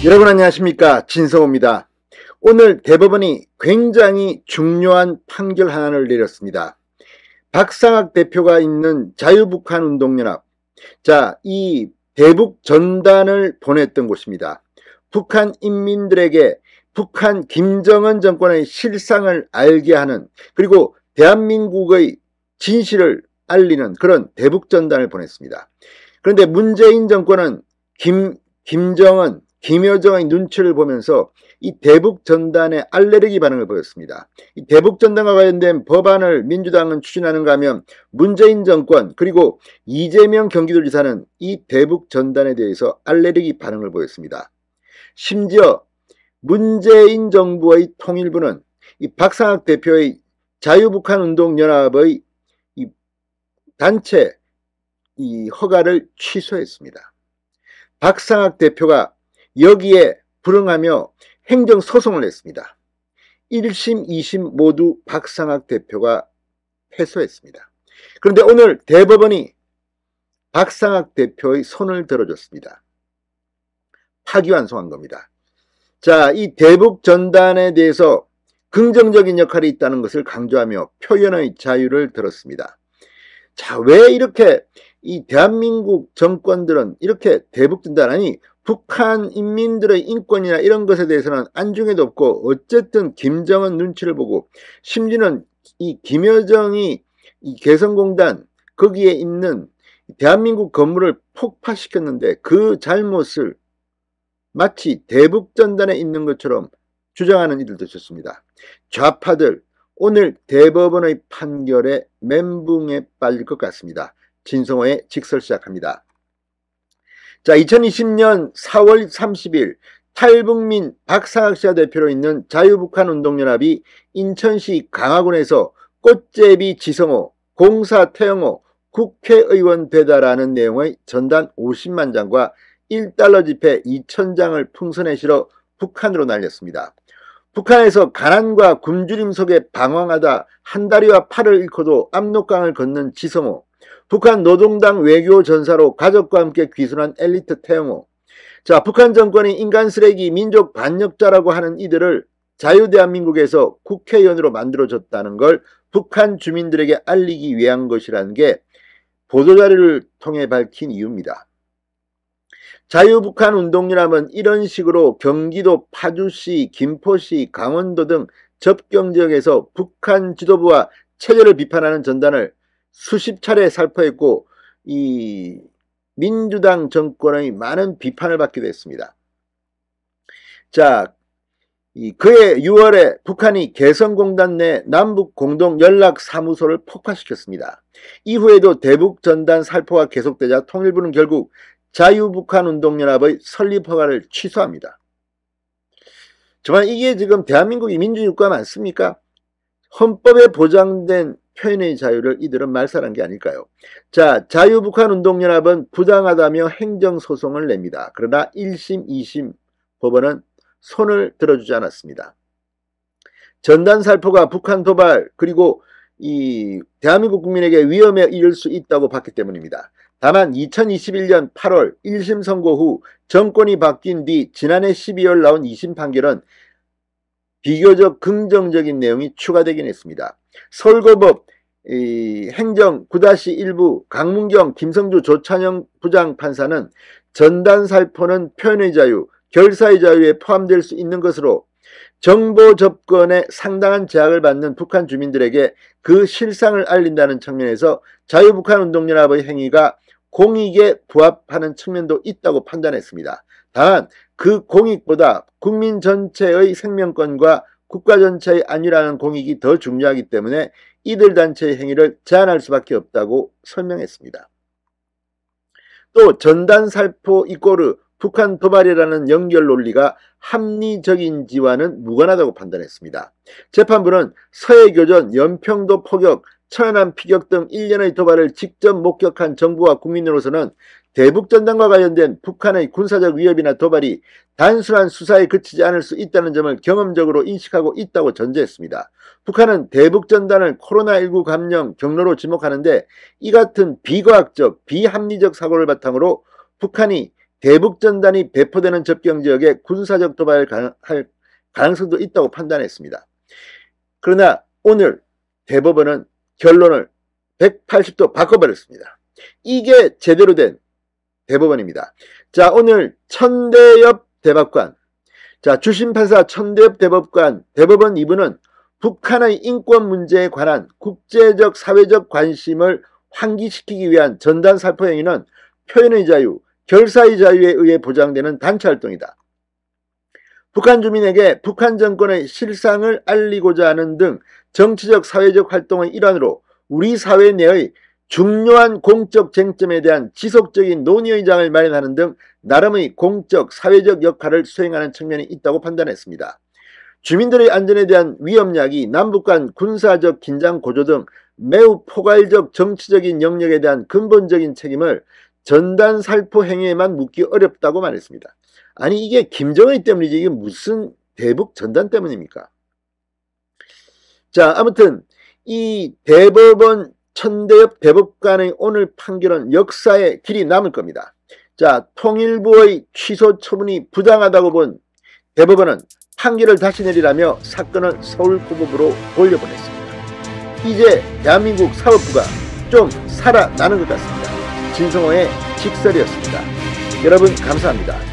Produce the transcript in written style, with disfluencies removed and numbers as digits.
여러분 안녕하십니까, 진성호입니다. 오늘 대법원이 굉장히 중요한 판결 하나를 내렸습니다. 박상학 대표가 있는 자유북한운동연합, 이 대북 전단을 보냈던 곳입니다. 북한 인민들에게 북한 김정은 정권의 실상을 알게 하는, 그리고 대한민국의 진실을 알리는 그런 대북 전단을 보냈습니다. 그런데 문재인 정권은 김정은, 김여정의 눈치를 보면서 이 대북 전단에 알레르기 반응을 보였습니다. 이 대북 전단과 관련된 법안을 민주당은 추진하는가 하면 문재인 정권 그리고 이재명 경기도지사는 이 대북 전단에 대해서 알레르기 반응을 보였습니다. 심지어 문재인 정부의 통일부는 이 박상학 대표의 자유북한운동연합의 이 단체 허가를 취소했습니다. 박상학 대표가 여기에 불응하며 행정소송을 냈습니다. 1심, 2심 모두 박상학 대표가 패소했습니다. 그런데 오늘 대법원이 박상학 대표의 손을 들어줬습니다. 파기환송한 겁니다. 이 대북 전단에 대해서 긍정적인 역할이 있다는 것을 강조하며 표현의 자유를 들었습니다. 왜 이렇게 이 대한민국 정권들은 이렇게 대북 전단, 아니 북한 인민들의 인권이나 이런 것에 대해서는 안중에도 없고, 어쨌든 김정은 눈치를 보고, 심지어는 이 김여정이 이 개성공단 거기에 있는 대한민국 건물을 폭파시켰는데 그 잘못을 마치 대북 전단에 있는 것처럼 주장하는 이들도 있었습니다. 좌파들 오늘 대법원의 판결에 멘붕에 빠질 것 같습니다. 진성호의 직설 시작합니다. 2020년 4월 30일 탈북민 박상학 씨와 대표로 있는 자유북한운동연합이 인천시 강화군에서 꽃제비 지성호, 공사 태영호, 국회의원 배달하는 내용의 전단 50만 장과 1달러 지폐 2,000장을 풍선에 실어 북한으로 날렸습니다. 북한에서 가난과 굶주림 속에 방황하다 한 다리와 팔을 잃고도 압록강을 걷는 지성호, 북한 노동당 외교 전사로 가족과 함께 귀순한 엘리트 태영호. 북한 정권이 인간 쓰레기, 민족 반역자라고 하는 이들을 자유대한민국에서 국회의원으로 만들어줬다는 걸 북한 주민들에게 알리기 위한 것이라는 게 보도자료를 통해 밝힌 이유입니다. 자유북한운동연합은 이런 식으로 경기도 파주시, 김포시, 강원도 등 접경지역에서 북한 지도부와 체제를 비판하는 전단을 수십 차례 살포했고, 이 민주당 정권의 많은 비판을 받기도 했습니다. 그해 6월에 북한이 개성공단 내 남북 공동 연락사무소를 폭파시켰습니다. 이후에도 대북 전단 살포가 계속되자 통일부는 결국 자유북한운동연합의 설립 허가를 취소합니다. 정말 이게 지금 대한민국이 민주주의국가 맞습니까? 헌법에 보장된 표현의 자유를 이들은 말살한 게 아닐까요? 자유북한운동연합은 부당하다며 행정소송을 냅니다. 그러나 1심, 2심 법원은 손을 들어주지 않았습니다. 전단 살포가 북한 도발 그리고 이 대한민국 국민에게 위험에 이를 수 있다고 봤기 때문입니다. 다만 2021년 8월 1심 선고 후 정권이 바뀐 뒤 지난해 12월 나온 2심 판결은 비교적 긍정적인 내용이 추가되긴 했습니다. 서울고법 행정 9-1부 강문경, 김성주, 조찬영 부장판사는 전단 살포는 표현의 자유, 결사의 자유에 포함될 수 있는 것으로 정보 접근에 상당한 제약을 받는 북한 주민들에게 그 실상을 알린다는 측면에서 자유북한운동연합의 행위가 공익에 부합하는 측면도 있다고 판단했습니다. 다만 그 공익보다 국민 전체의 생명권과 국가 전체의 안위라는 공익이 더 중요하기 때문에 이들 단체의 행위를 제한할 수밖에 없다고 설명했습니다. 또 전단 살포 이꼬르 북한 도발이라는 연결 논리가 합리적인지와는 무관하다고 판단했습니다. 재판부는 서해교전, 연평도 포격, 천안함 피격 등 일련의 도발을 직접 목격한 정부와 국민으로서는 대북전단과 관련된 북한의 군사적 위협이나 도발이 단순한 수사에 그치지 않을 수 있다는 점을 경험적으로 인식하고 있다고 전제했습니다. 북한은 대북전단을 코로나19 감염 경로로 지목하는데 이 같은 비과학적, 비합리적 사고를 바탕으로 북한이 대북전단이 배포되는 접경지역에 군사적 도발을 할 가능성도 있다고 판단했습니다. 그러나 오늘 대법원은 결론을 180도 바꿔버렸습니다. 이게 제대로 된 대법원입니다. 자, 오늘 천대엽 대법관, 자, 주심판사 천대엽 대법관, 대법원 2부는 북한의 인권 문제에 관한 국제적 사회적 관심을 환기시키기 위한 전단 살포 행위는 표현의 자유, 결사의 자유에 의해 보장되는 단체활동이다. 북한 주민에게 북한 정권의 실상을 알리고자 하는 등 정치적 사회적 활동의 일환으로 우리 사회 내의 중요한 공적 쟁점에 대한 지속적인 논의의 장을 마련하는 등 나름의 공적 사회적 역할을 수행하는 측면이 있다고 판단했습니다. 주민들의 안전에 대한 위협약이 남북 간 군사적 긴장 고조 등 매우 포괄적 정치적인 영역에 대한 근본적인 책임을 전단 살포 행위에만 묻기 어렵다고 말했습니다. 아니, 이게 김정일 때문이지 이게 무슨 대북 전단 때문입니까? 자, 아무튼 이 대법원 천대엽 대법관의 오늘 판결은 역사에 길이 남을 겁니다. 자, 통일부의 취소 처분이 부당하다고 본 대법원은 판결을 다시 내리라며 사건을 서울고법으로 돌려보냈습니다. 이제 대한민국 사법부가 좀 살아나는 것 같습니다. 진성호의 직설이었습니다. 여러분 감사합니다.